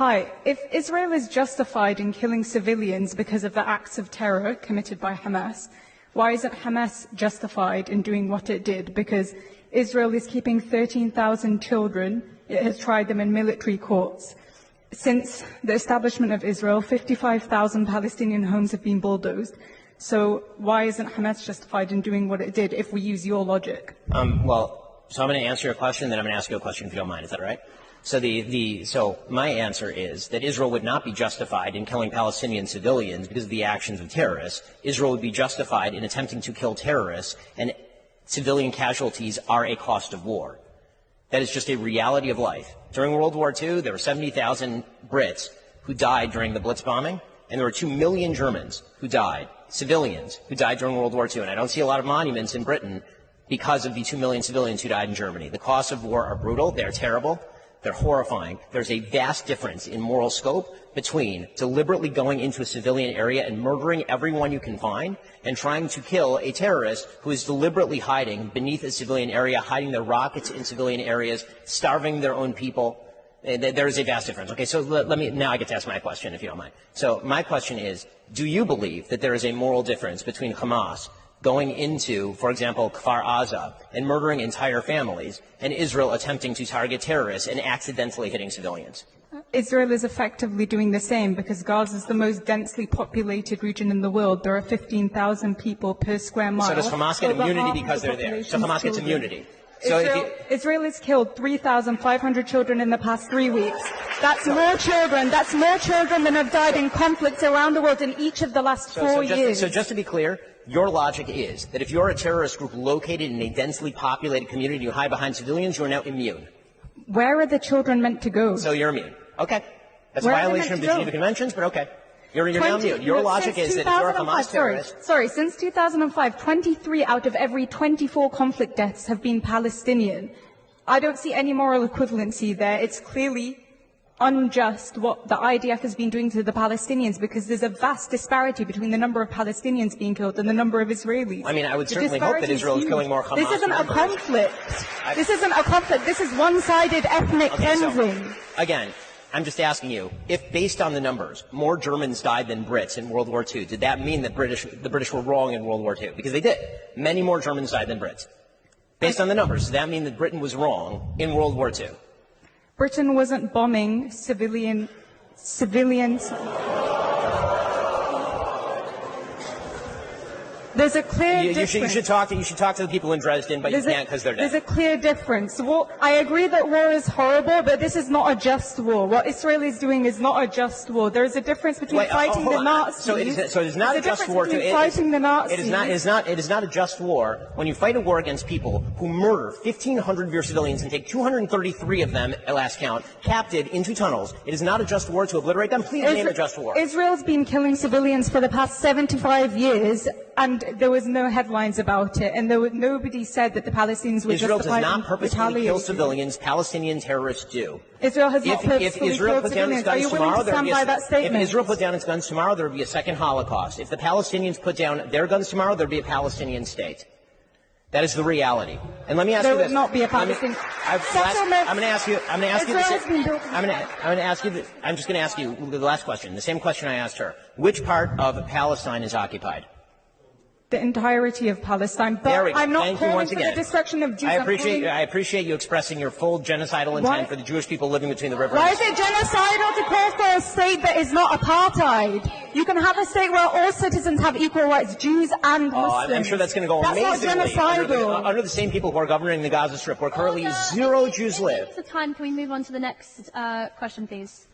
Hi. If Israel is justified in killing civilians because of the acts of terror committed by Hamas, why isn't Hamas justified in doing what it did? Because Israel is keeping 13,000 children. It has tried them in military courts. Since the establishment of Israel, 55,000 Palestinian homes have been bulldozed. So why isn't Hamas justified in doing what it did if we use your logic? So I'm going to answer your question, then I'm going to ask you a question if you don't mind. Is that all right? So my answer is that Israel would not be justified in killing Palestinian civilians because of the actions of terrorists. Israel would be justified in attempting to kill terrorists, and civilian casualties are a cost of war. That is just a reality of life. During World War II, there were 70,000 Brits who died during the Blitz bombing, and there were 2 million Germans who died, civilians who died during World War II. And I don't see a lot of monuments in Britain because of the 2 million civilians who died in Germany. The costs of war are brutal. They're terrible. They're horrifying. There's a vast difference in moral scope between deliberately going into a civilian area and murdering everyone you can find and trying to kill a terrorist who is deliberately hiding beneath a civilian area, hiding their rockets in civilian areas, starving their own people. There is a vast difference. Okay, so now I get to ask my question, if you don't mind. So my question is, do you believe that there is a moral difference between Hamas going into, for example, Kfar Aza and murdering entire families, and Israel attempting to target terrorists and accidentally hitting civilians? Israel is effectively doing the same because Gaza is the most densely populated region in the world. There are 15,000 people per square mile. So does Hamas get immunity because they're there? So Hamas gets immunity. Israel has killed 3,500 children in the past 3 weeks. That's more children. That's more children than have died in conflicts around the world in each of the last 4 years. So just to be clear, your logic is that if you're a terrorist group located in a densely populated community, you hide behind civilians, you are now immune. Where are the children meant to go? So you're immune. Okay. That's a violation of the Geneva Conventions, but okay. You're now immune. Your logic is that if you're a Hamas terrorist... Since 2005, 23 out of every 24 conflict deaths have been Palestinian. I don't see any moral equivalency there. It's clearly unjust what the IDF has been doing to the Palestinians because there's a vast disparity between the number of Palestinians being killed and the number of Israelis. I mean, I would certainly hope that Israel is killing more Hamas members. This isn't a conflict. This isn't a conflict. This is one-sided ethnic cleansing. So, again, I'm just asking you, if based on the numbers, more Germans died than Brits in World War II, did that mean that the British were wrong in World War II? Because they did. Many more Germans died than Brits. Based on the numbers, does that mean that Britain was wrong in World War II? Britain wasn't bombing civilians. There's a clear difference. You should talk to the people in Dresden, but you can't because they're dead. There's a clear difference. Well, I agree that war is horrible, but this is not a just war. What Israel is doing is not a just war. There is a difference between fighting the Nazis. So it is not a just war. Fighting the Nazis. It is not a just war when you fight a war against people who murder 1,500 of your civilians and take 233 of them, at last count, captive into tunnels. It is not a just war to obliterate them. Please name a just war. Israel's been killing civilians for the past 75 years, and there was no headlines about it, and nobody said that the Palestinians were Israel justified does not purposely kill civilians. Palestinian terrorists do. Israel has not purposely killed civilians. Are you willing to stand by that statement? If Israel put down its guns tomorrow, there would be a second Holocaust. If the Palestinians put down their guns tomorrow, there would be a Palestinian state. That is the reality. And let me ask you this. There would not be a Palestinian settlement. I'm just going to ask you the last question, the same question I asked her. Which part of Palestine is occupied? The entirety of Palestine. But I'm not calling for the destruction of Jews. I appreciate you expressing your full genocidal intent for the Jewish people living between the rivers. Why is it genocidal to call for a state that is not apartheid? You can have a state where all citizens have equal rights, Jews and Muslims. I'm sure that's going to go amazingly under the same people who are governing the Gaza Strip, where currently 0 Jews live. For time, can we move on to the next question, please?